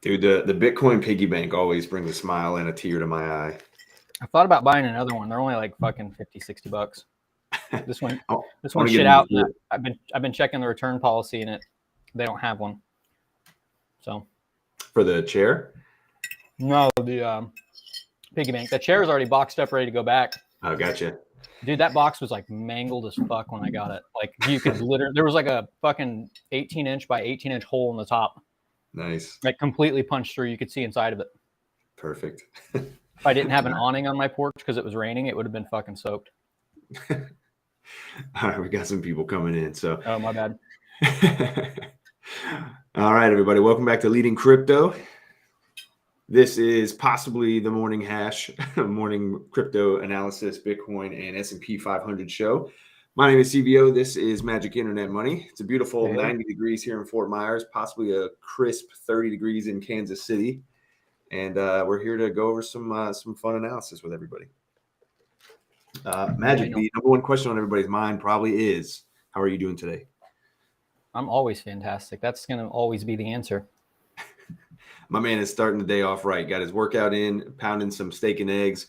Dude, the Bitcoin piggy bank always brings a smile and a tear to my eye. I thought about buying another one. They're only like fucking 50, 60 bucks. This one shit get out. into I've been checking the return policy and they don't have one. So for the chair. No, the piggy bank. The chair is already boxed up, ready to go back. Oh, gotcha. Dude, that box was like mangled as fuck when I got it. Like you could literally, there was like a fucking 18-inch by 18-inch hole in the top. Nice. Like completely punched through. You could see inside of it. Perfect. If I didn't have an awning on my porch because it was raining, it would have been fucking soaked. All right, we got some people coming in. So. Oh, my bad. All right, everybody. Welcome back to Leading Crypto. This is possibly the morning hash, morning crypto analysis, Bitcoin and S&P 500 show. My name is CVO. This is Magic Internet Money. It's a beautiful 90 degrees here in Fort Myers, possibly a crisp 30 degrees in Kansas City. And we're here to go over some fun analysis with everybody. Magic, the number one question on everybody's mind probably is, how are you doing today? I'm always fantastic. That's going to always be the answer. My man is starting the day off right. Got his workout in, pounding some steak and eggs.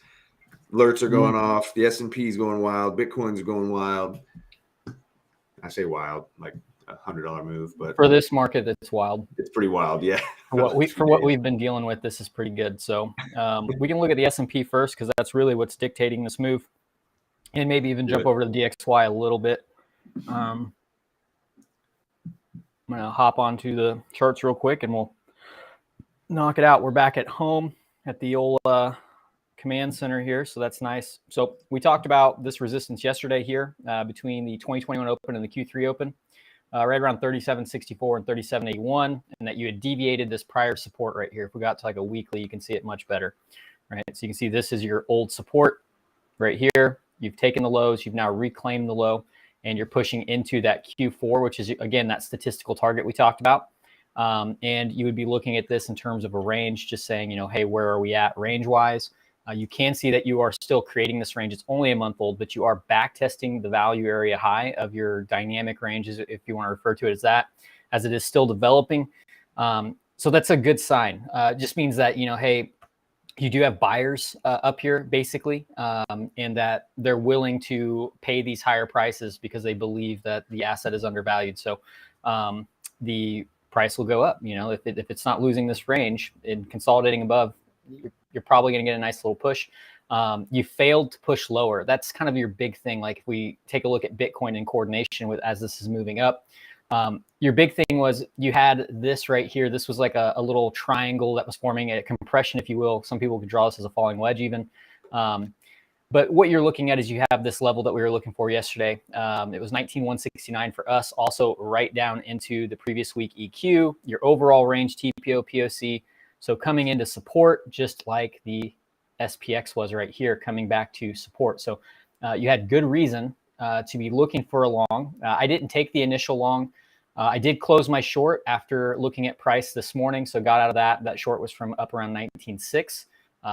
Alerts are going off. The S&P is going wild. Bitcoin's going wild. I say wild, like $100 move, but for this market, it's wild. It's pretty wild, yeah. For what we've been dealing with, this is pretty good. So we can look at the S&P first because that's really what's dictating this move, and maybe even jump over to the DXY a little bit. I'm gonna hop onto the charts real quick, and we'll knock it out. We're back at home at the old command center here, so that's nice. So we talked about this resistance yesterday here between the 2021 open and the Q3 open, right around 37.64 and 37.81, and that you had deviated this prior support right here. If we got to like a weekly, you can see it much better, right? So you can see this is your old support right here. You've taken the lows, you've now reclaimed the low, and you're pushing into that Q4, which is, again, that statistical target we talked about. And you would be looking at this in terms of a range, just saying, you know, hey, where are we at range-wise? You can see that you are still creating this range. It's only a month old, but you are back testing the value area high of your dynamic ranges, if you want to refer to it as that, as it is still developing. So that's a good sign. It just means that, you know, hey, you do have buyers up here, basically, and that they're willing to pay these higher prices because they believe that the asset is undervalued. So the price will go up. You know, if it's not losing this range and consolidating above, you're probably going to get a nice little push. You failed to push lower. That's kind of your big thing. Like if we take a look at Bitcoin in coordination with as this is moving up, your big thing was you had this right here. This was like a little triangle that was forming a compression, if you will. Some people could draw this as a falling wedge even. But what you're looking at is you have this level that we were looking for yesterday. It was 19,169 for us, also right down into the previous week EQ, your overall range TPO, POC. So coming into support, just like the SPX was right here, coming back to support. So you had good reason to be looking for a long. I didn't take the initial long. I did close my short after looking at price this morning. So got out of that. That short was from up around 19.6.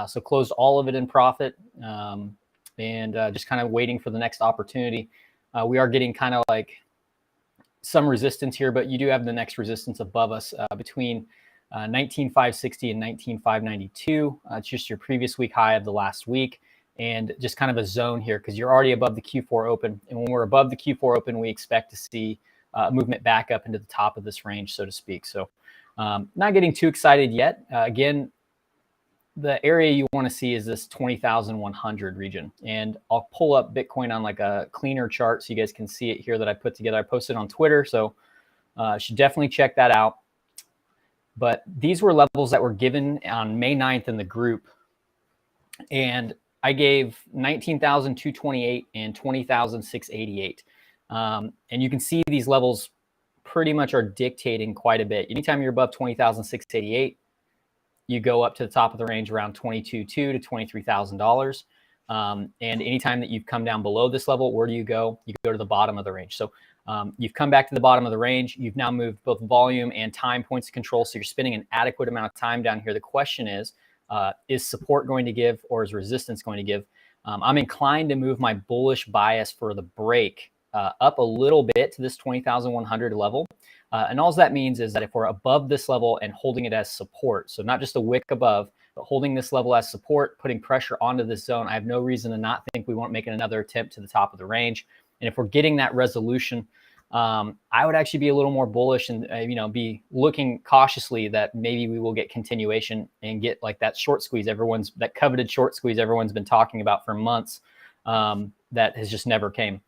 So closed all of it in profit. And just kind of waiting for the next opportunity. We are getting kind of like some resistance here, but you do have the next resistance above us between 19,560 and 19,592. It's just your previous week high of the last week, and just kind of a zone here because you're already above the Q4 open. And when we're above the Q4 open, we expect to see movement back up into the top of this range, so to speak. So not getting too excited yet. Again, the area you want to see is this 20,100 region. And I'll pull up Bitcoin on like a cleaner chart so you guys can see it here that I put together. I posted on Twitter, so should definitely check that out. But these were levels that were given on May 9th in the group. And I gave 19,228 and 20,688. And you can see these levels pretty much are dictating quite a bit. Anytime you're above 20,688, you go up to the top of the range around $22,200 to $23,000. And anytime that you've come down below this level, where do you go? You go to the bottom of the range. So you've come back to the bottom of the range. You've now moved both volume and time points of control. So you're spending an adequate amount of time down here. The question is support going to give or is resistance going to give? I'm inclined to move my bullish bias for the break up a little bit to this 20,100 level. And all that means is that if we're above this level and holding it as support, so not just a wick above, but holding this level as support, putting pressure onto this zone, I have no reason to not think we won't make another attempt to the top of the range. And if we're getting that resolution, I would actually be a little more bullish and be looking cautiously that maybe we will get continuation and get like that short squeeze that coveted short squeeze everyone's been talking about for months, that has just never came.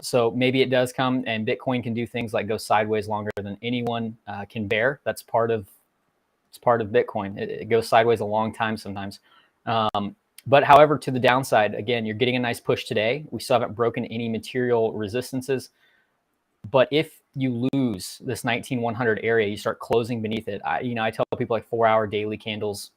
So maybe it does come, and Bitcoin can do things like go sideways longer than anyone can bear. It's part of Bitcoin. It goes sideways a long time sometimes. But however, to the downside, again, you're getting a nice push today. We still haven't broken any material resistances. But if you lose this 19,100 area, you start closing beneath it. I tell people like 4-hour daily candles.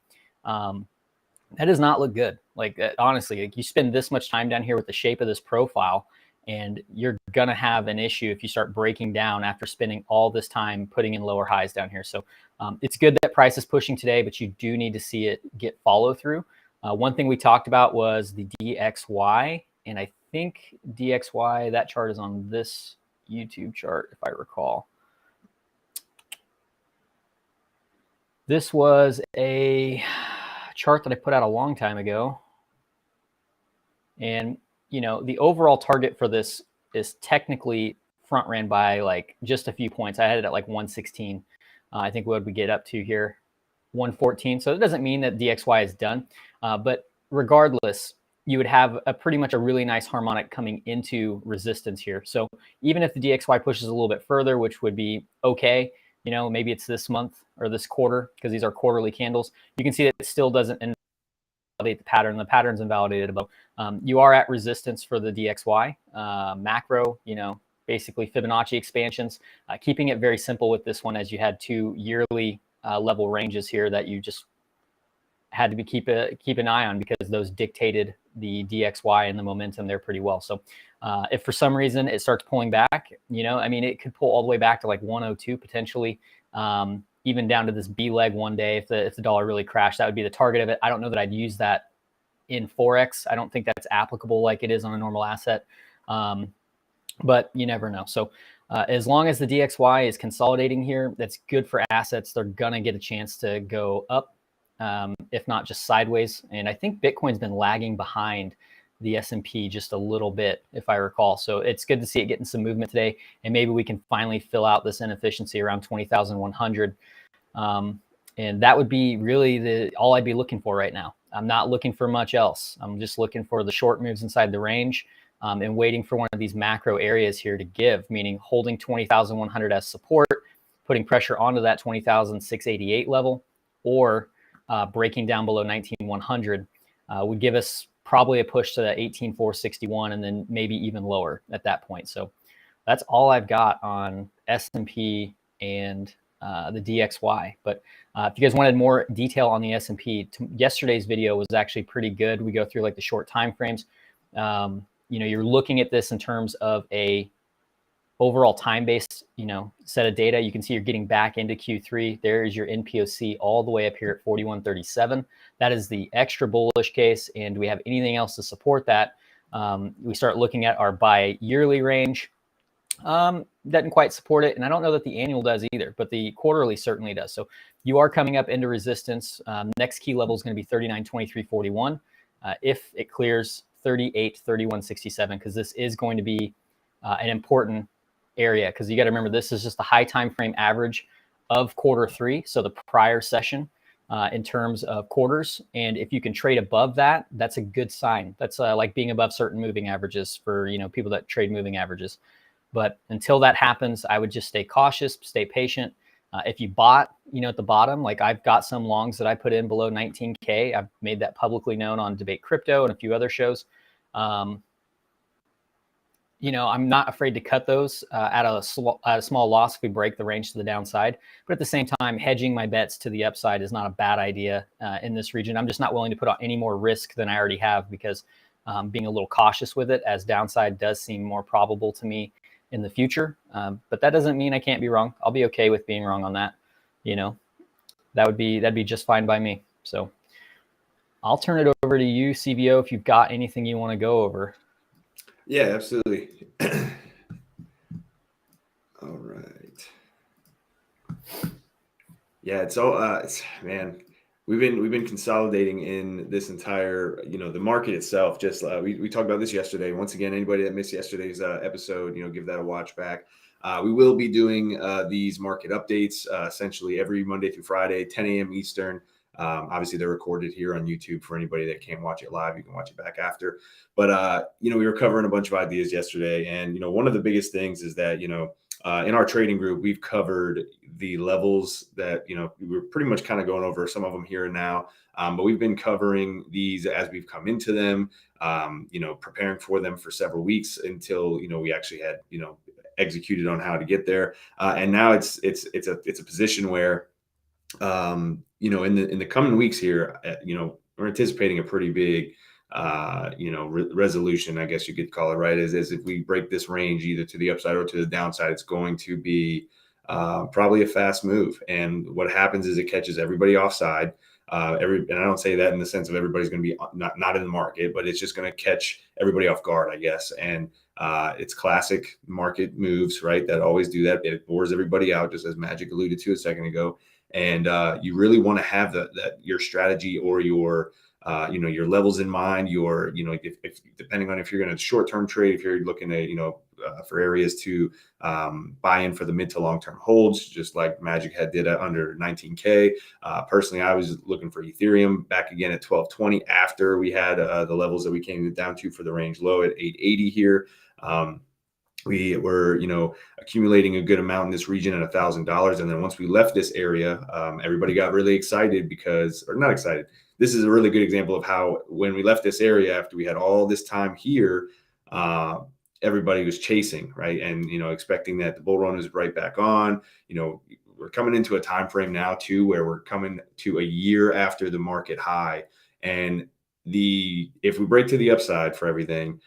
That does not look good. Like honestly, like you spend this much time down here with the shape of this profile, and you're gonna have an issue if you start breaking down after spending all this time putting in lower highs down here. So it's good that price is pushing today, but you do need to see it get follow through. One thing we talked about was the DXY, and I think DXY, that chart is on this YouTube chart, if I recall. This was a chart that I put out a long time ago. And, the overall target for this is technically front ran by like just a few points. I had it at like 116. I think what we get up to here, 114. So it doesn't mean that DXY is done. But regardless, you would have pretty much a really nice harmonic coming into resistance here. So even if the DXY pushes a little bit further, which would be okay, maybe it's this month or this quarter, because these are quarterly candles, you can see that it still doesn't invalidate the pattern. The pattern's invalidated above. You are at resistance for the DXY. Macro, basically Fibonacci expansions, keeping it very simple with this one, as you had 2 yearly level ranges here that you just had to keep an eye on, because those dictated the DXY and the momentum there pretty well. So if for some reason it starts pulling back, it could pull all the way back to like 102 potentially, even down to this B leg one day. If the dollar really crashed, that would be the target of it. I don't know that I'd use that in Forex. I don't think that's applicable like it is on a normal asset, but you never know. So as long as the DXY is consolidating here, that's good for assets. They're going to get a chance to go up, if not just sideways. And I think Bitcoin's been lagging behind the S&P just a little bit, if I recall. So it's good to see it getting some movement today, and maybe we can finally fill out this inefficiency around 20,100. And that would be really all I'd be looking for right now. I'm not looking for much else. I'm just looking for the short moves inside the range, and waiting for one of these macro areas here to give, meaning holding 20,100 as support, putting pressure onto that 20,688 level, or breaking down below 19,100 would give us probably a push to 18,461, and then maybe even lower at that point. So that's all I've got on S&P and the DXY. But if you guys wanted more detail on the S&P, yesterday's video was actually pretty good. We go through like the short time frames. You're looking at this in terms of a overall time-based, set of data. You can see you're getting back into Q3. There is your NPOC all the way up here at 41.37. That is the extra bullish case. And do we have anything else to support that? We start looking at our bi-yearly range. Doesn't quite support it. And I don't know that the annual does either, but the quarterly certainly does. So you are coming up into resistance. Next key level is going to be 39.2341. If it clears 38.3167, because this is going to be an important area, because you got to remember, this is just the high time frame average of quarter 3, so the prior session in terms of quarters. And if you can trade above that, that's a good sign. That's like being above certain moving averages for people that trade moving averages. But until that happens, I would just stay cautious, stay patient. If you bought at the bottom, like I've got some longs that I put in below 19K. I've made that publicly known on Debate Crypto and a few other shows. I'm not afraid to cut those at a small loss if we break the range to the downside. But at the same time, hedging my bets to the upside is not a bad idea in this region. I'm just not willing to put on any more risk than I already have, because being a little cautious with it, as downside does seem more probable to me in the future. But that doesn't mean I can't be wrong. I'll be okay with being wrong on that. That'd be just fine by me. So I'll turn it over to you, CVO, if you've got anything you want to go over. Yeah, absolutely. All right. Yeah, it's all man. We've been consolidating in this entire, the market itself. Just we talked about this yesterday. Once again, anybody that missed yesterday's episode, give that a watch back. We will be doing these market updates essentially every Monday through Friday, 10 a.m. Eastern. Obviously, they're recorded here on YouTube for anybody that can't watch it live. You can watch it back after. But we were covering a bunch of ideas yesterday, and one of the biggest things is that in our trading group, we've covered the levels that, we're pretty much kind of going over some of them here and now. But we've been covering these as we've come into them, preparing for them for several weeks until, we actually had, executed on how to get there. And now it's a position where, in the coming weeks here, we're anticipating a pretty big, resolution, I guess you could call it, right? Is if we break this range either to the upside or to the downside, it's going to be probably a fast move. And what happens is it catches everybody offside. And I don't say that in the sense of everybody's going to be not in the market, but it's just going to catch everybody off guard, I guess. And it's classic market moves, right? That always do that. It bores everybody out, just as Magic alluded to a second ago. And you really want to have that your strategy or your your levels in mind, if depending on if you're going to short-term trade, if you're looking at, for areas to buy in for the mid to long-term holds, just like Magic had did under 19K. Personally, I was looking for Ethereum back again at 1220 after we had the levels that we came down to for the range low at 880 here. We were, accumulating a good amount in this region at $1,000. And then once we left this area, everybody got really excited or not excited. This is a really good example of how when we left this area after we had all this time here, everybody was chasing, right? And, expecting that the bull run is right back on. We're coming into a time frame now too, where we're coming to a year after the market high. And if we break to the upside for everything,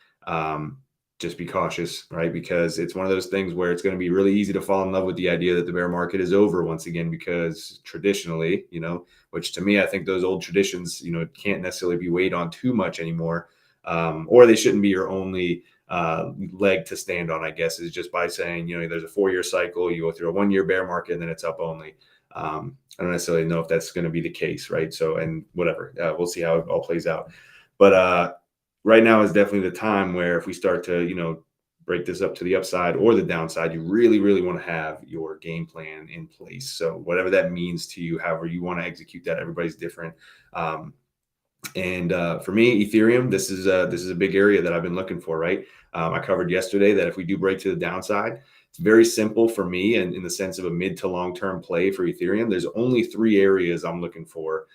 just be cautious, right? Because it's one of those things where it's going to be really easy to fall in love with the idea that the bear market is over once again, because traditionally, which to me, I think those old traditions, can't necessarily be weighed on too much anymore, or they shouldn't be your only leg to stand on, I guess, is just by saying, there's a 4-year cycle, you go through a 1-year bear market and then it's up only. I don't necessarily know if that's going to be the case, right? So, and whatever, we'll see how it all plays out. But right now is definitely the time where if we start to, break this up to the upside or the downside, you really, really want to have your game plan in place. So whatever that means to you, however you want to execute that, everybody's different. And for me, Ethereum, this is a big area that I've been looking for, right? I covered yesterday that if we do break to the downside, it's very simple for me. And in the sense of a mid to long-term play for Ethereum, there's only 3 areas I'm looking for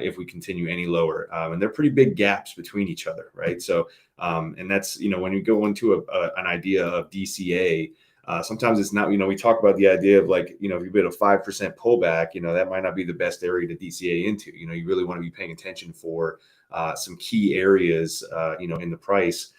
if we continue any lower. And they're pretty big gaps between each other, right? So, and that's, when you go into an idea of DCA, sometimes it's not, we talk about the idea of like, if you bid a 5% pullback, that might not be the best area to DCA into. You really want to be paying attention for some key areas, in the price.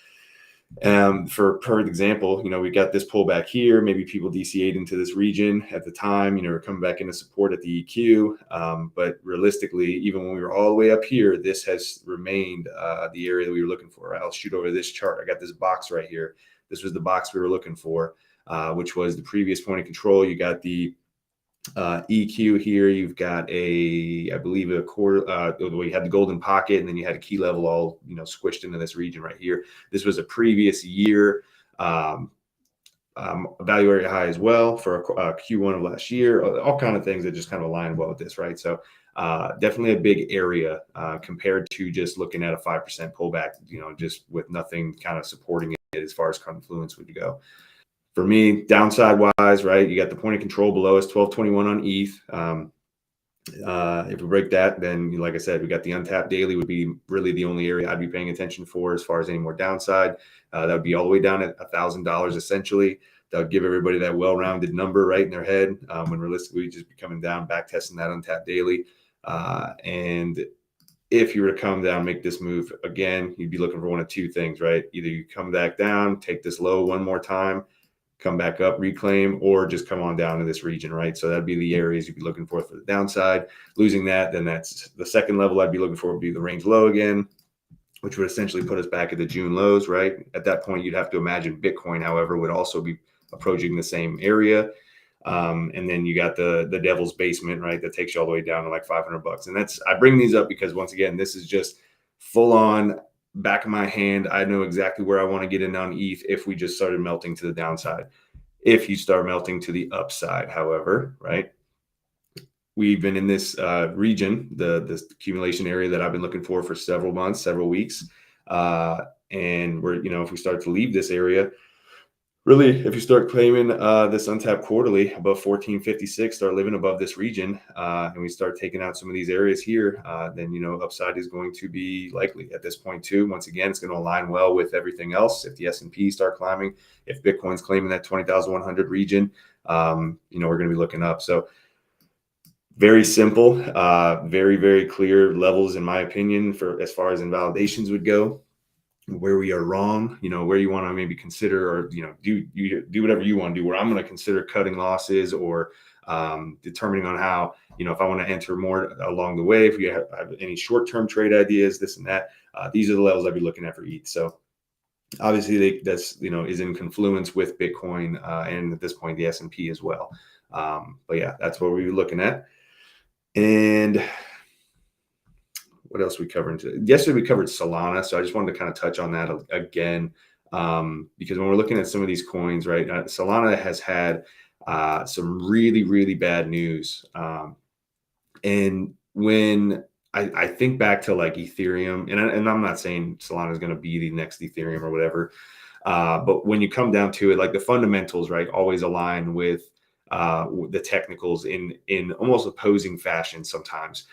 Per example, we got this pullback here. Maybe people DCA'd into this region at the time, we're coming back into support at the EQ. But realistically, even when we were all the way up here, this has remained the area that we were looking for. I'll shoot over this chart. I got this box right here. This was the box we were looking for, which was the previous point of control. You got the EQ here. You've got I believe a quarter, we had the golden pocket, and then you had a key level all, squished into this region right here. This was a previous year value area high as well for Q1 of last year. All kind of things that just kind of align well with this, right? So definitely a big area compared to just looking at a 5% pullback, just with nothing kind of supporting it as far as confluence would go. For me, downside wise, right, you got the point of control below us, 1221 on ETH. If we break that, then like I said, we got the untapped daily would be really the only area I'd be paying attention for as far as any more downside. That would be all the way down at $1,000 essentially. That would give everybody that well-rounded number right in their head, when realistically we'd just be coming down, back testing that untapped daily. And if you were to come down, make this move again, you'd be looking for one of two things, right? Either you come back down, take this low one more time, come back up, reclaim, or just come on down to this region, right? So that'd be the areas you'd be looking for the downside. Losing that, then that's the second level I'd be looking for would be the range low again, which would essentially put us back at the June lows, right? At that point, you'd have to imagine Bitcoin, however, would also be approaching the same area. And then you got the devil's basement, right? That takes you all the way down to like $500. And I bring these up because once again, this is just full on back of my hand. I know exactly where I want to get in on ETH if we just started melting to the downside. If you start melting to the upside, however, right? We've been in this region, this accumulation area that I've been looking for several months, several weeks. And we're, if we start to leave this area, really, if you start claiming this untapped quarterly above 1456, start living above this region, and we start taking out some of these areas here, then, upside is going to be likely at this point too. Once again, it's going to align well with everything else. If the S&P start climbing, if Bitcoin's claiming that 20,100 region, we're going to be looking up. So very simple, very, very clear levels, in my opinion, for as far as invalidations would go. Where we are wrong, where you want to maybe consider, or do whatever you want to do. Where I'm going to consider cutting losses, or determining on how, if I want to enter more along the way, if we have any short-term trade ideas, this and that. These are the levels I'd be looking at for ETH. So obviously that's is in confluence with Bitcoin, and at this point the S&P as well. But yeah, that's what we were looking at. And what else we covered today? Yesterday we covered Solana, so I just wanted to kind of touch on that again, because when we're looking at some of these coins, right, Solana has had some really, really bad news, and when I think back to like Ethereum, and I'm not saying Solana is going to be the next Ethereum or whatever, but when you come down to it, like the fundamentals, right, always align with the technicals in almost opposing fashion. Sometimes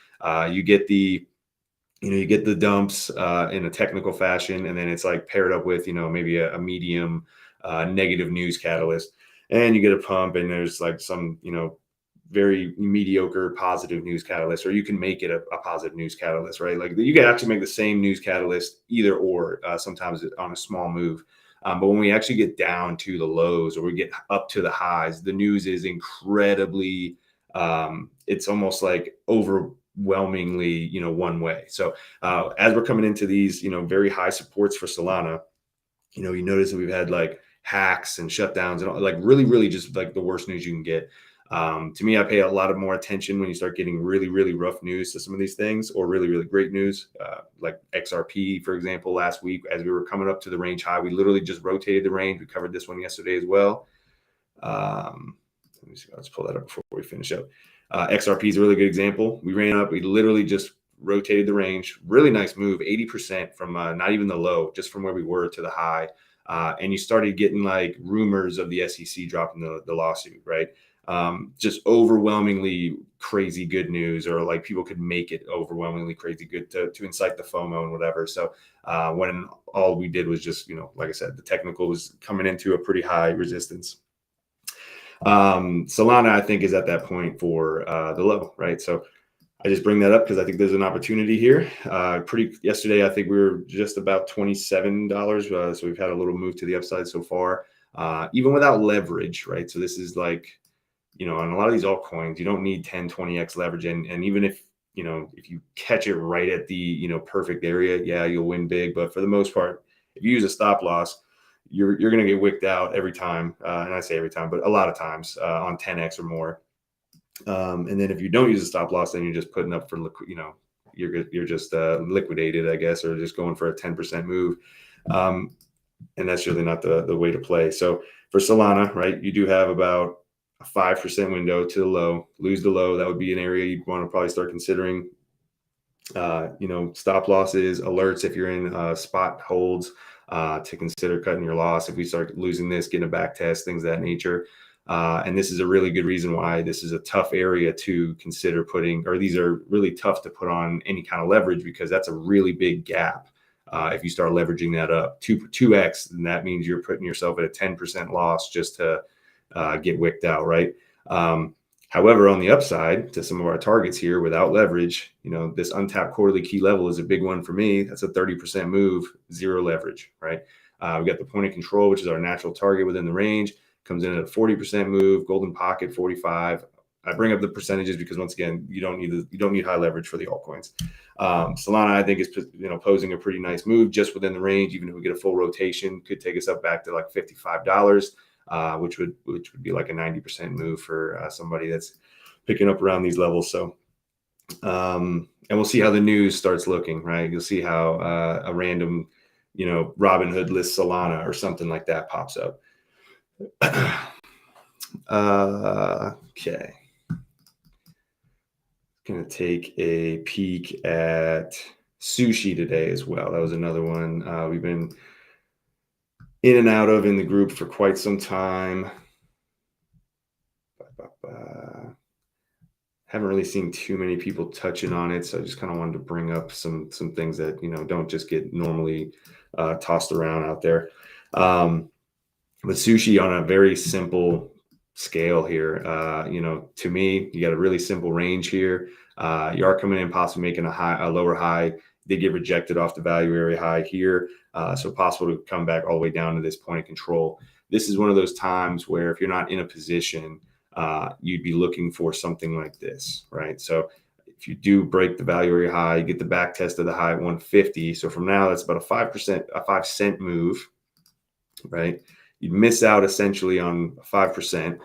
you get the dumps in a technical fashion, and then it's like paired up with maybe a medium negative news catalyst, and you get a pump, and there's like some very mediocre positive news catalyst, or you can make it a positive news catalyst, right? Like you can actually make the same news catalyst either or, sometimes on a small move. But when we actually get down to the lows, or we get up to the highs, the news is incredibly, it's almost like overwhelmingly, one way. So as we're coming into these, very high supports for Solana, you notice that we've had like hacks and shutdowns and all, like really, really just like the worst news you can get. To me, I pay a lot of more attention when you start getting really, really rough news to some of these things, or really, really great news, like XRP, for example. Last week, as we were coming up to the range high, we literally just rotated the range. We covered this one yesterday as well. Let me see. Let's pull that up before we finish up. XRP is a really good example. We ran up. We literally just rotated the range. Really nice move, 80% from not even the low, just from where we were to the high. And you started getting like rumors of the SEC dropping the lawsuit, right? Just overwhelmingly crazy good news, or like people could make it overwhelmingly crazy good to incite the FOMO and whatever. So when all we did was just, like I said, the technical was coming into a pretty high resistance. Solana, I think, is at that point for the low, right? So I just bring that up because I think there's an opportunity here. Yesterday, I think we were just about $27. So we've had a little move to the upside so far, even without leverage, right? So this is like, on a lot of these altcoins, you don't need 10, 20x leverage. And even if you catch it right at the, perfect area, yeah, you'll win big. But for the most part, if you use a stop loss, you're going to get wicked out every time. And I say every time, but a lot of times on 10x or more. And then if you don't use a stop loss, then you're just putting up for, you're just liquidated, I guess, or just going for a 10% move. And that's really not the way to play. So for Solana, right, you do have about a 5% window to the low. Lose the low, that would be an area you'd want to probably start considering. Stop losses, alerts if you're in spot holds, to consider cutting your loss if we start losing this, getting a back test, things of that nature. And this is a really good reason why this is a tough area to consider putting, or these are really tough to put on any kind of leverage, because that's a really big gap. If you start leveraging that up 2x, then that means you're putting yourself at a 10% loss just to get wicked out, right? However, on the upside to some of our targets here without leverage, this untapped quarterly key level is a big one for me. That's a 30% move, zero leverage, right? We got the point of control, which is our natural target within the range, comes in at a 40% move, golden pocket 45, I bring up the percentages because once again, you don't need high leverage for the altcoins. Solana, I think, is posing a pretty nice move just within the range. Even if we get a full rotation, could take us up back to like $55, which would be like a 90% move for somebody that's picking up around these levels. So, and we'll see how the news starts looking. Right, you'll see how a random, Robinhood lists Solana or something like that pops up. Okay. Going to take a peek at Sushi today as well. That was another one we've been in and out of in the group for quite some time. Haven't really seen too many people touching on it, so I just kind of wanted to bring up some things that don't just get normally tossed around out there. But Sushi on a very simple scale here, to me, you got a really simple range here. You are coming in possibly making a lower high. They get rejected off the value area high here, so possible to come back all the way down to this point of control. This is one of those times where if you're not in a position, you'd be looking for something like this, right? So if you do break the value area high, you get the back test of the high at 150. So from now, that's about a 5% move, right? You'd miss out essentially on 5%.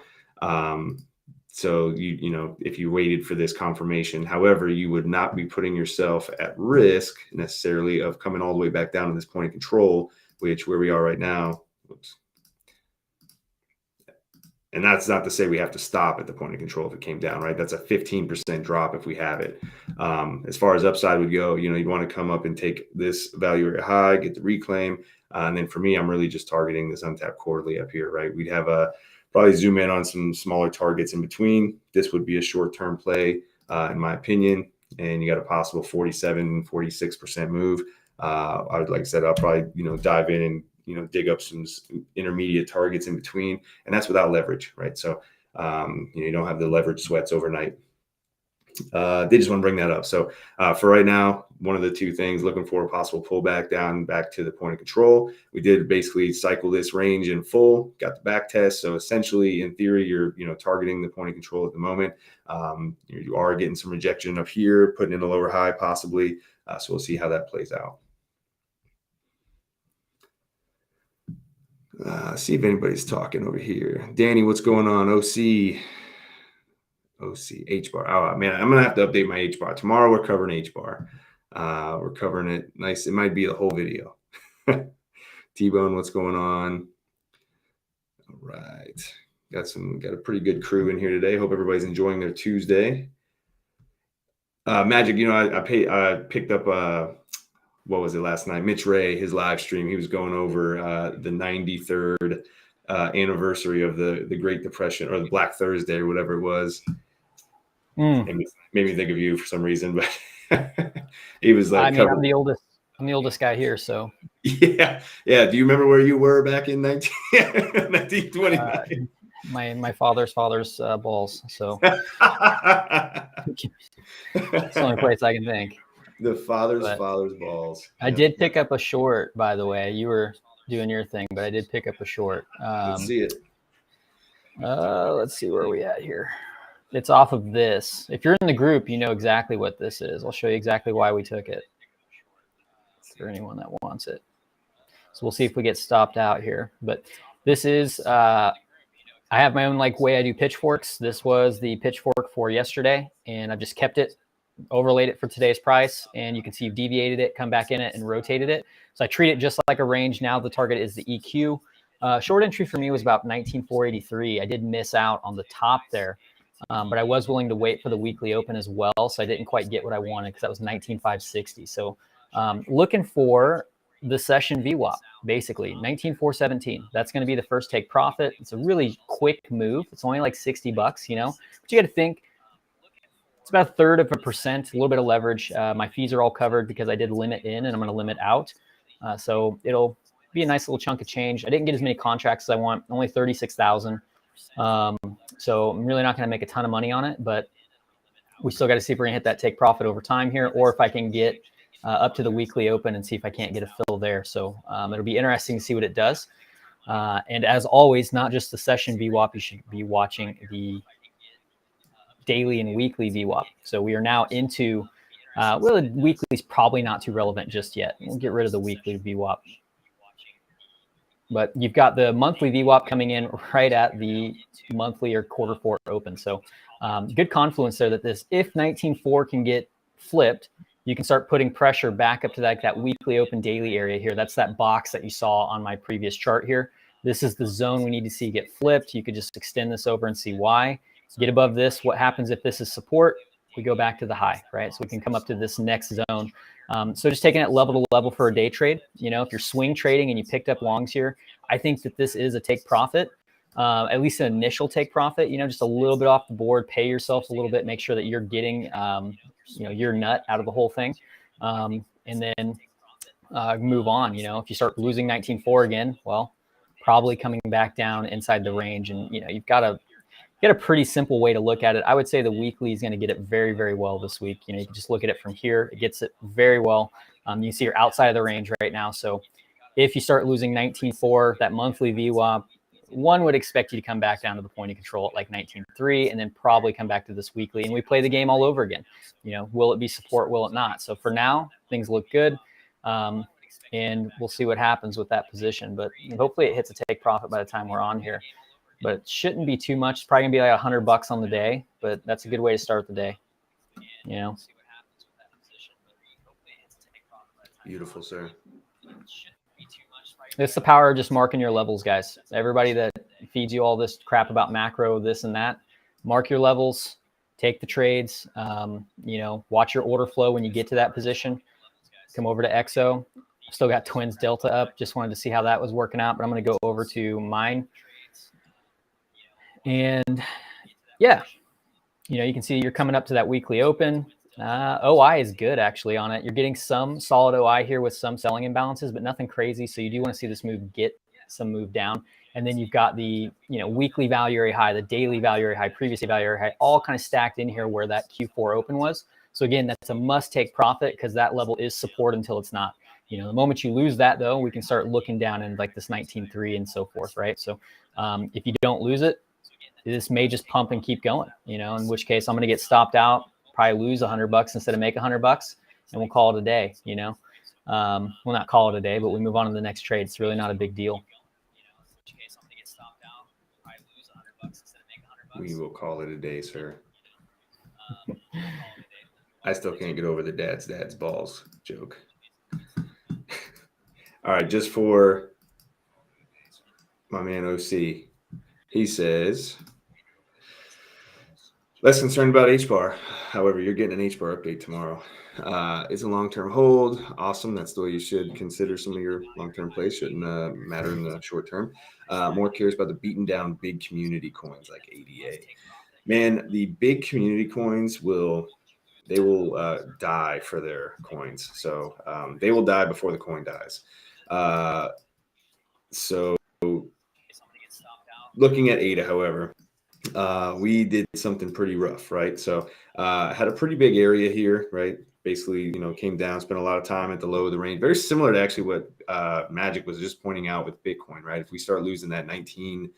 So if you waited for this confirmation, however, you would not be putting yourself at risk necessarily of coming all the way back down to this point of control, which where we are right now. Oops. And that's not to say we have to stop at the point of control if it came down, right? That's a 15% drop if we have it. As far as upside would go, you'd want to come up and take this value area high, get the reclaim. And then for me, I'm really just targeting this untapped quarterly up here, right? We'd have probably zoom in on some smaller targets in between. This would be a short-term play, in my opinion. And you got a possible 46% move. Like I said, I'll probably, dive in and, dig up some intermediate targets in between, and that's without leverage, right? So, you don't have the leverage sweats overnight. They just want to bring that up. So for right now, one of the two things, looking for a possible pullback down back to the point of control. We did basically cycle this range in full, got the back test. So essentially, in theory, you're targeting the point of control at the moment. You are getting some rejection up here, putting in a lower high possibly. So we'll see how that plays out. See if anybody's talking over here. Danny, what's going on? OC H bar. Oh man, I'm gonna have to update my H bar tomorrow. We're covering H bar. We're covering it nice. It might be a whole video. T-Bone, what's going on? All right, got a pretty good crew in here today. Hope everybody's enjoying their Tuesday. Magic, I picked up what was it last night? Mitch Ray, his live stream. He was going over the 93rd anniversary of the Great Depression or the Black Thursday or whatever it was. Made me think of you for some reason, but he was like, I'm the oldest guy here, so yeah. Do you remember where you were back in 1929? My father's balls. So it's the only place I can think. The father's balls. I did pick up a short, by the way. You were doing your thing, but I did pick up a short. Let's see it. Let's see where we at here. It's off of this. If you're in the group, you know exactly what this is. I'll show you exactly why we took it for anyone that wants it. So we'll see if we get stopped out here. But this is, I have my own way I do pitchforks. This was the pitchfork for yesterday, and I've just kept it, overlaid it for today's price, and you can see you've deviated it, come back in it, and rotated it. So I treat it just like a range. Now the target is the EQ. Short entry for me was about 19,483. I did miss out on the top there, but I was willing to wait for the weekly open as well. So I didn't quite get what I wanted because that was 19,560. So looking for the session VWAP, basically 19,417. That's going to be the first take profit. It's a really quick move. It's only like $60, but you got to think it's about 1/3%, a little bit of leverage. My fees are all covered because I did limit in and I'm going to limit out. So it'll be a nice little chunk of change. I didn't get as many contracts as I want, only 36,000. So I'm really not going to make a ton of money on it, but we still got to see if we're going to hit that take profit over time here, or if I can get up to the weekly open and see if I can't get a fill there. So it'll be interesting to see what it does. And as always, not just the session VWAP, you should be watching the daily and weekly VWAP. So we are now into, well, the weekly is probably not too relevant just yet. We'll get rid of the weekly VWAP. But you've got the monthly VWAP coming in right at the monthly or quarter four open. So good confluence there that this, if 19.4 can get flipped, you can start putting pressure back up to that weekly open daily area here. That's that box that you saw on my previous chart here. This is the zone we need to see get flipped. You could just extend this over and see why. Get above this. What happens if this is support? We go back to the high, right? So we can come up to this next zone. So just taking it level to level for a day trade. You know, if you're swing trading and you picked up longs here, I think that this is a take profit, at least an initial take profit. You know, just a little bit off the board. Pay yourself a little bit. Make sure that you're getting, you know, your nut out of the whole thing, and then move on. You know, if you start losing 19.4 again, well, probably coming back down inside the range, and you know, you've got a pretty simple way to look at it. I would say the weekly is going to get it very, very well this week. You know, you can just look at it from here. It gets it very well. You see you're outside of the range right now. So if you start losing 19.4, that monthly VWAP, one would expect you to come back down to the point of control at like 19.3, and then probably come back to this weekly, and we play the game all over again. You know, will it be support? Will it not? So for now, things look good. And we'll see what happens with that position. But hopefully it hits a take profit by the time we're on here. But it shouldn't be too much. It's probably gonna be like $100 on the day, but that's a good way to start the day. You know. Beautiful, sir. It's the power of just marking your levels, guys. Everybody that feeds you all this crap about macro, this and that, mark your levels, take the trades. You know, watch your order flow when you get to that position. Come over to XO. Still got Twins Delta up. Just wanted to see how that was working out, but I'm going to go over to mine. And yeah, you know, you can see you're coming up to that weekly open. OI is good actually on it. You're getting some solid OI here with some selling imbalances, but nothing crazy. So you do want to see this move get some move down. And then you've got the, you know, weekly value area high, the daily value area high, previous value area high, all kind of stacked in here where that Q4 open was. So again, that's a must take profit because that level is support until it's not. You know, the moment you lose that though, we can start looking down in like this 19.3 and so forth, right? So if you don't lose it, this may just pump and keep going, you know, in which case I'm going to get stopped out, probably lose $100 instead of make $100, and we'll call it a day, you know. We'll not call it a day, but we move on to the next trade. It's really not a big deal. We will call it a day, sir. I still can't get over the dad's balls joke. All right, just for my man OC, he says, less concerned about H-bar. However, you're getting an H-bar update tomorrow. It's a long-term hold. Awesome. That's the way you should consider some of your long-term plays. Shouldn't matter in the short term. More curious about the beaten down big community coins like ADA. Man, the big community coins will die for their coins. So they will die before the coin dies. So looking at ADA, however, we did something pretty rough, right? So had a pretty big area here, right? Basically, you know, came down, spent a lot of time at the low of the range. Very similar to actually what Magic was just pointing out with Bitcoin, right? If we start losing that 19,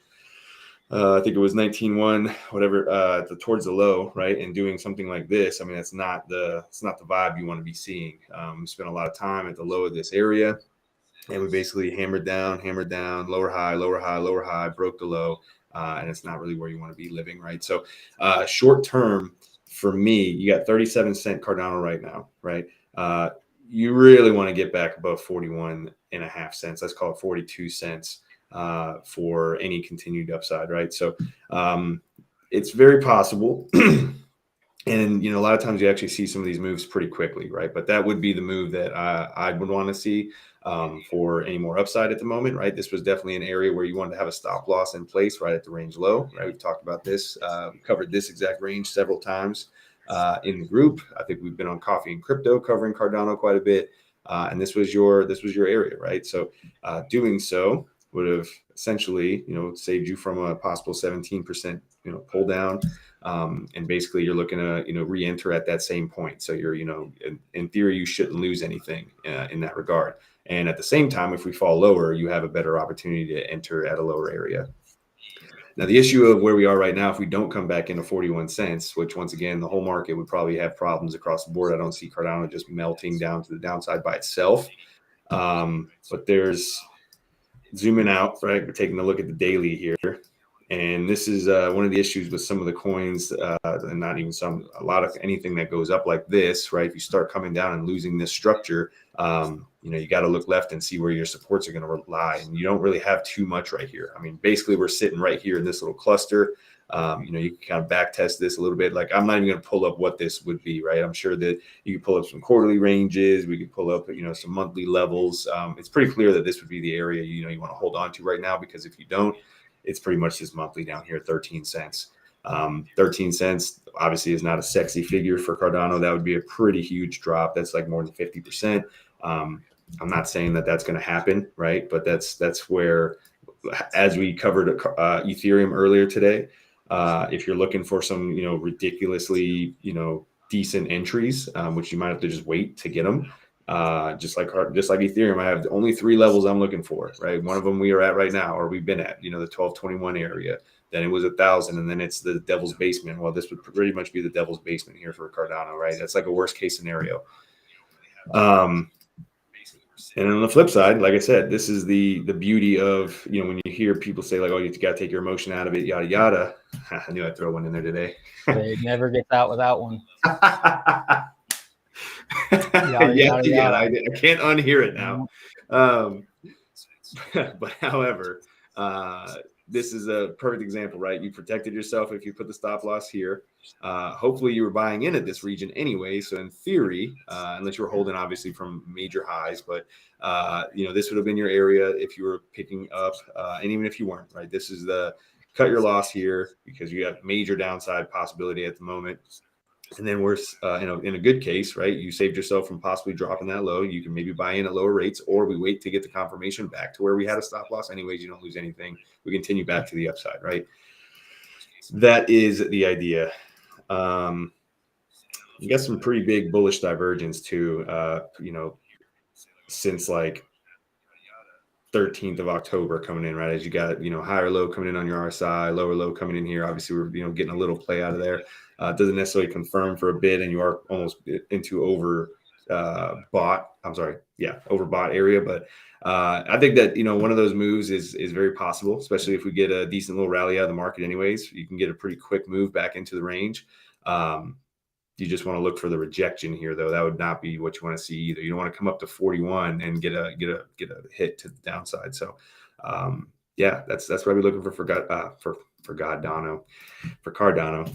I think it was 19.1, whatever, towards the low, right? And doing something like this, I mean, it's not the vibe you want to be seeing. Spent a lot of time at the low of this area, and we basically hammered down, lower high, broke the low. And it's not really where you want to be living, right? So short term, for me, you got 37-cent Cardano right now, right? You really want to get back above 41.5 cents. Let's call it 42 cents for any continued upside, right? So it's very possible. And, you know, a lot of times you actually see some of these moves pretty quickly, right? But that would be the move that I would want to see for any more upside at the moment, right? This was definitely an area where you wanted to have a stop loss in place right at the range low, right? We've talked about this, covered this exact range several times in the group. I think we've been on Coffee and Crypto covering Cardano quite a bit. And this was your area, right? So doing so would have essentially, you know, saved you from a possible 17%, you know, pull down. And basically you're looking to, you know, re-enter at that same point. So you're, you know, in theory, you shouldn't lose anything in that regard. And at the same time, if we fall lower, you have a better opportunity to enter at a lower area. Now, the issue of where we are right now, if we don't come back into 41 cents, which once again, the whole market would probably have problems across the board. I don't see Cardano just melting down to the downside by itself. But there's zooming out, right? We're taking a look at the daily here. And this is one of the issues with some of the coins, and not even some, a lot of anything that goes up like this, right? If you start coming down and losing this structure, you got to look left and see where your supports are going to lie. And you don't really have too much right here. I mean, basically, we're sitting right here in this little cluster. You can kind of back test this a little bit. Like, I'm not even going to pull up what this would be, right? I'm sure that you could pull up some quarterly ranges. We could pull up, some monthly levels. It's pretty clear that this would be the area, you want to hold on to right now, because if you don't, it's pretty much this monthly down here, 13 cents. 13 cents obviously is not a sexy figure for Cardano. That would be a pretty huge drop. That's like more than 50%. I'm not saying that that's going to happen, right? But that's where, as we covered Ethereum earlier today, if you're looking for some, ridiculously, decent entries, which you might have to just wait to get them. Just like Ethereum, I have only 3 levels I'm looking for, right? One of them we are at right now, or we've been at, the 1221 area. Then it was 1,000, and then it's the devil's basement. Well, this would pretty much be the devil's basement here for Cardano, right? That's like a worst case scenario. And on the flip side, like I said, this is the beauty of, when you hear people say like, oh, you got to take your emotion out of it, yada, yada. I knew I'd throw one in there today. They never get out without one. Yeah, I can't unhear it now. But however, this is a perfect example, right? You protected yourself if you put the stop loss here. Hopefully you were buying in at this region anyway. So in theory, unless you were holding obviously from major highs, but this would have been your area if you were picking up, and even if you weren't, right? This is the cut your loss here because you have major downside possibility at the moment. And then we're in a good case, right? You saved yourself from possibly dropping that low. You can maybe buy in at lower rates, or we wait to get the confirmation back to where we had a stop loss. Anyways, you don't lose anything. We continue back to the upside, right? That is the idea. You got some pretty big bullish divergence too, since like 13th of October coming in, right? As you got, higher low coming in on your RSI, lower low coming in here. Obviously, we're, getting a little play out of there. It doesn't necessarily confirm for a bit, and you are almost into overbought area. But I think that, one of those moves is very possible, especially if we get a decent little rally out of the market anyways. You can get a pretty quick move back into the range. You just want to look for the rejection here, though. That would not be what you want to see either. You don't want to come up to 41 and get a hit to the downside. So, that's what I'd be looking for Cardano.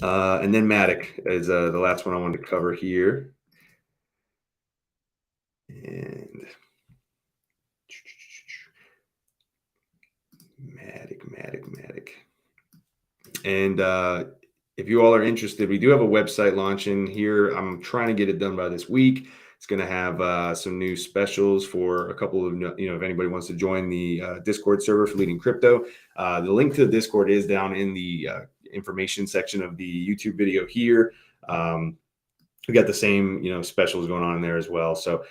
And then Matic is the last one I wanted to cover here. And Matic. And if you all are interested, we do have a website launching here. I'm trying to get it done by this week. It's going to have some new specials for a couple of, if anybody wants to join the Discord server for Leading Crypto. The link to the Discord is down in the information section of the YouTube video here. We got the same, specials going on in there as well. So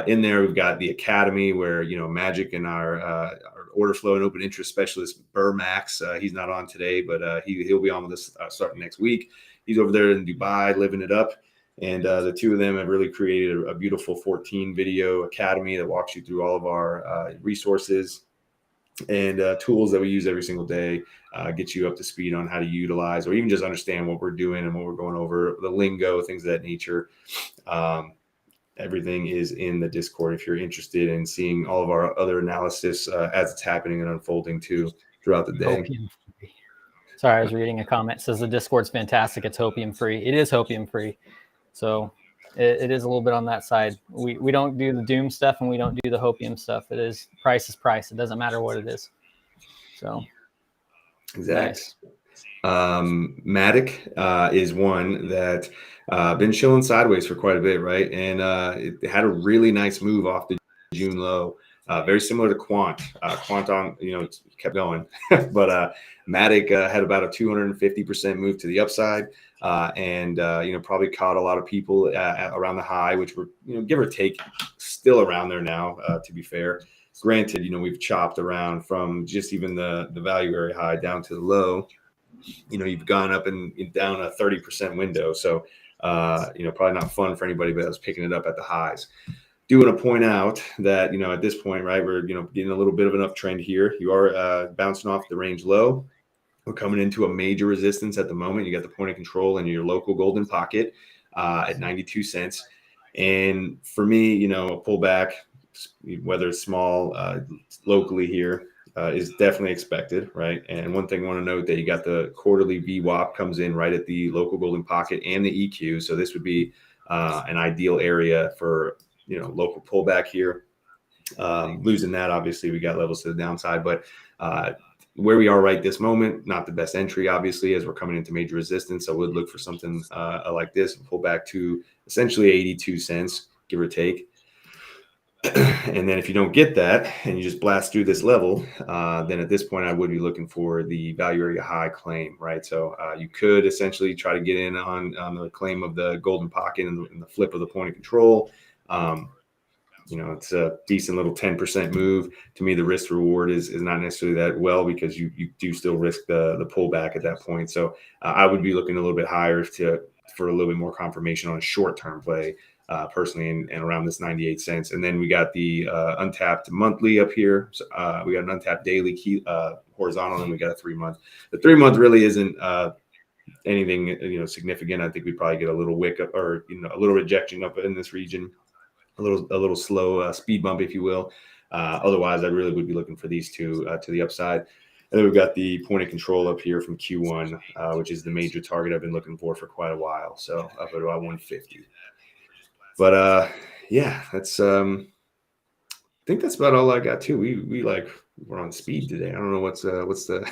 in there, we've got the Academy where, Magic and our order flow and open interest specialist, Burr Max, he's not on today, but he'll be on with us starting next week. He's over there in Dubai living it up. And the two of them have really created a beautiful 14 video academy that walks you through all of our resources and tools that we use every single day, get you up to speed on how to utilize or even just understand what we're doing and what we're going over, the lingo, things of that nature. Everything is in the Discord if you're interested in seeing all of our other analysis as it's happening and unfolding too throughout the day. Sorry, I was reading a comment. It says the Discord's fantastic. It's hopium free. It is hopium free. So it is a little bit on that side. We don't do the doom stuff and we don't do the hopium stuff. It is price is price. It doesn't matter what it is. So exactly. Nice. Matic is one that been chilling sideways for quite a bit, right? And it had a really nice move off the June low, very similar to Quant. Quant on, kept going, but Matic had about a 250% move to the upside, and probably caught a lot of people around the high, which were give or take still around there now, to be fair. granted, we've chopped around from just even the value area high down to the low. You've gone up and down a 30% window. So, probably not fun for anybody, but I was picking it up at the highs. Do want to point out that, at this point, right, we're, getting a little bit of an uptrend here. You are bouncing off the range low. We're coming into a major resistance at the moment. You got the point of control and your local golden pocket at 92 cents. And for me, a pullback, whether it's small, locally here, is definitely expected, right? And one thing I want to note that you got the quarterly VWAP comes in right at the local golden pocket and the EQ. So this would be an ideal area for, local pullback here. Losing that, obviously, we got levels to the downside, but where we are right this moment, not the best entry, obviously, as we're coming into major resistance. So we'd look for something like this and pull back to essentially 82 cents, give or take. And then if you don't get that and you just blast through this level, then at this point, I would be looking for the value area high claim, right? So you could essentially try to get in on the claim of the golden pocket and the flip of the point of control. It's a decent little 10% move. To me, the risk reward is not necessarily that well, because you do still risk the pullback at that point. So I would be looking a little bit higher for a little bit more confirmation on a short-term play, personally, and around this 98 cents. And then we got the untapped monthly up here. So, we got an untapped daily key, horizontal, and we got a 3-month. The 3-month really isn't anything significant. I think we probably get a little wick up, or a little rejection up in this region. A little slow speed bump, if you will. Otherwise, I really would be looking for these two to the upside. And then we've got the point of control up here from Q1, which is the major target I've been looking for quite a while. So up at about 150. But yeah, that's I think that's about all I got too. We're on speed today. I don't know what's the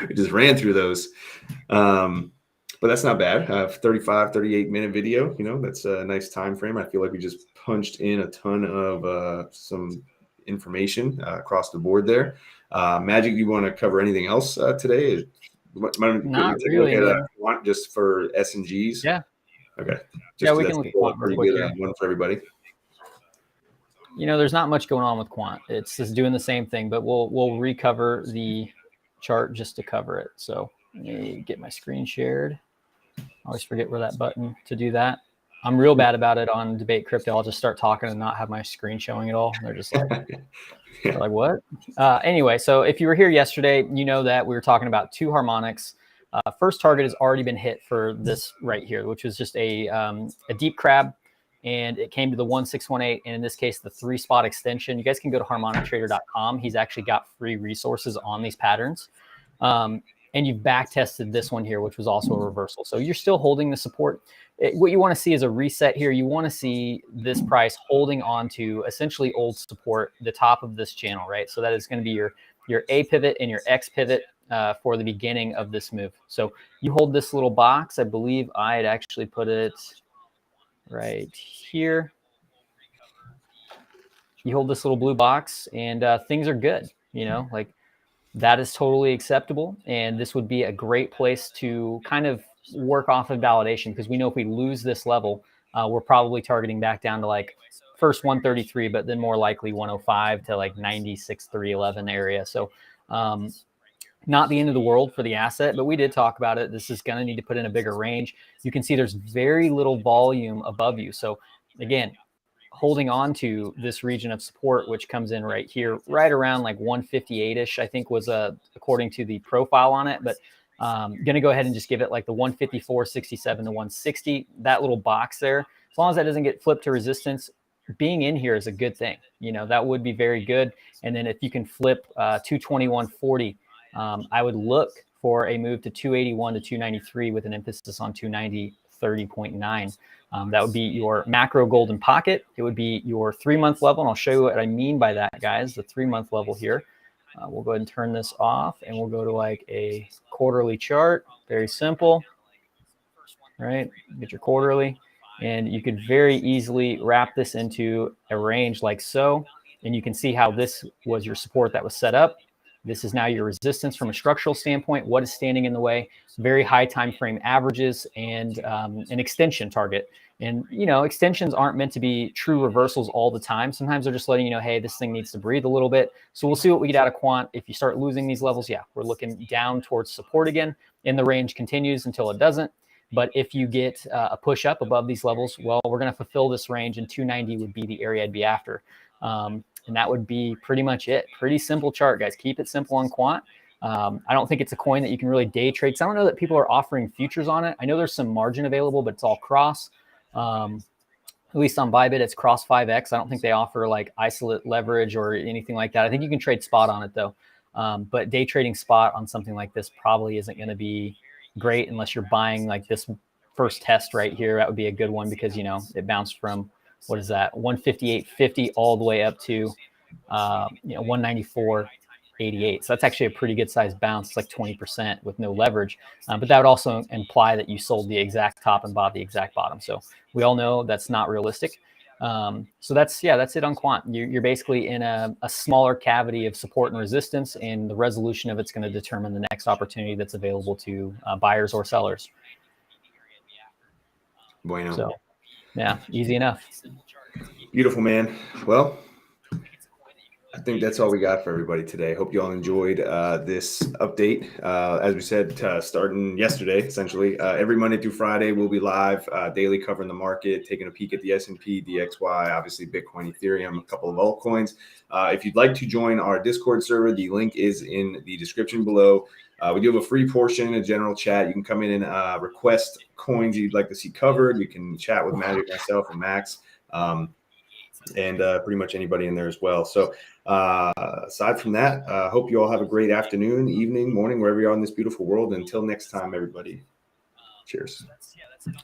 we just ran through those. But that's not bad. 38 minute video, that's a nice time frame. I feel like we just punched in a ton of some information across the board there. Magic, do you want to cover anything else today? Not really. Quant just for S and Gs? Yeah. Okay. We can look at quant real quick here. One for everybody. There's not much going on with quant. It's just doing the same thing, but we'll recover the chart just to cover it. So let me get my screen shared. I always forget where that button to do that. I'm real bad about it on Debate Crypto. I'll just start talking and not have my screen showing at all. And they're just like, they're like, what? Anyway, so if you were here yesterday, you know that we were talking about two harmonics. First target has already been hit for this right here, which was just a deep crab. And it came to the 1618, and in this case, the 3-spot extension. You guys can go to harmonictrader.com. He's actually got free resources on these patterns. And you've back tested this one here, which was also a reversal. So you're still holding the support. What you want to see is a reset here. You want to see this price holding on to essentially old support, the top of this channel, right? So that is going to be your A pivot and your X pivot for the beginning of this move. So you hold this little box. I believe I had actually put it right here. You hold this little blue box and things are good, like that is totally acceptable. And this would be a great place to kind of work off of validation, because we know if we lose this level, we're probably targeting back down to like first 133, but then more likely 105 to like 96, 311 area. So not the end of the world for the asset, but we did talk about it. This is going to need to put in a bigger range. You can see there's very little volume above you. So again, holding on to this region of support, which comes in right here, right around like 158-ish, I think was according to the profile on it. But going to go ahead and just give it like the 154.67 to 160, that little box there. As long as that doesn't get flipped to resistance, being in here is a good thing. That would be very good. And then if you can flip 221.40, I would look for a move to 281 to 293 with an emphasis on 290, 30.9. That would be your macro golden pocket. It would be your 3-month level. And I'll show you what I mean by that, guys, the 3-month level here. We'll go ahead and turn this off and we'll go to like a quarterly chart. Very simple, right? Get your quarterly, and you could very easily wrap this into a range like so. And you can see how this was your support that was set up. This is now your resistance from a structural standpoint. What is standing in the way? Very high time frame averages and an extension target. And, extensions aren't meant to be true reversals all the time. Sometimes they're just letting you know, hey, this thing needs to breathe a little bit. So we'll see what we get out of quant. If you start losing these levels, yeah, we're looking down towards support again, and the range continues until it doesn't. But if you get a push up above these levels, well, we're going to fulfill this range, and 290 would be the area I'd be after. And that would be pretty much it. Pretty simple chart, guys. Keep it simple on quant. I don't think it's a coin that you can really day trade. So I don't know that people are offering futures on it. I know there's some margin available, but it's all cross. At least on Bybit, it's cross 5X. I don't think they offer like isolate leverage or anything like that. I think you can trade spot on it though. But day trading spot on something like this probably isn't going to be great unless you're buying like this first test right here. That would be a good one because, it bounced from, what is that, 158.50 all the way up to, 194.88. So that's actually a pretty good sized bounce. It's like 20% with no leverage. But that would also imply that you sold the exact top and bought the exact bottom. So we all know that's not realistic. So that's it on quant. You're basically in a smaller cavity of support and resistance, and the resolution of it's going to determine the next opportunity that's available to buyers or sellers. Bueno. So, yeah, easy enough. Beautiful, man. Well, I think that's all we got for everybody today. Hope you all enjoyed this update. As we said, starting yesterday, essentially, every Monday through Friday, we'll be live daily covering the market, taking a peek at the S&P, DXY, obviously Bitcoin, Ethereum, a couple of altcoins. If you'd like to join our Discord server, the link is in the description below. We do have a free portion, a general chat. You can come in and request coins you'd like to see covered. You can chat with Magic, myself, and Max. And pretty much anybody in there as well. So aside from that, hope you all have a great afternoon, evening, morning, wherever you are in this beautiful world. Until next time, everybody. Cheers.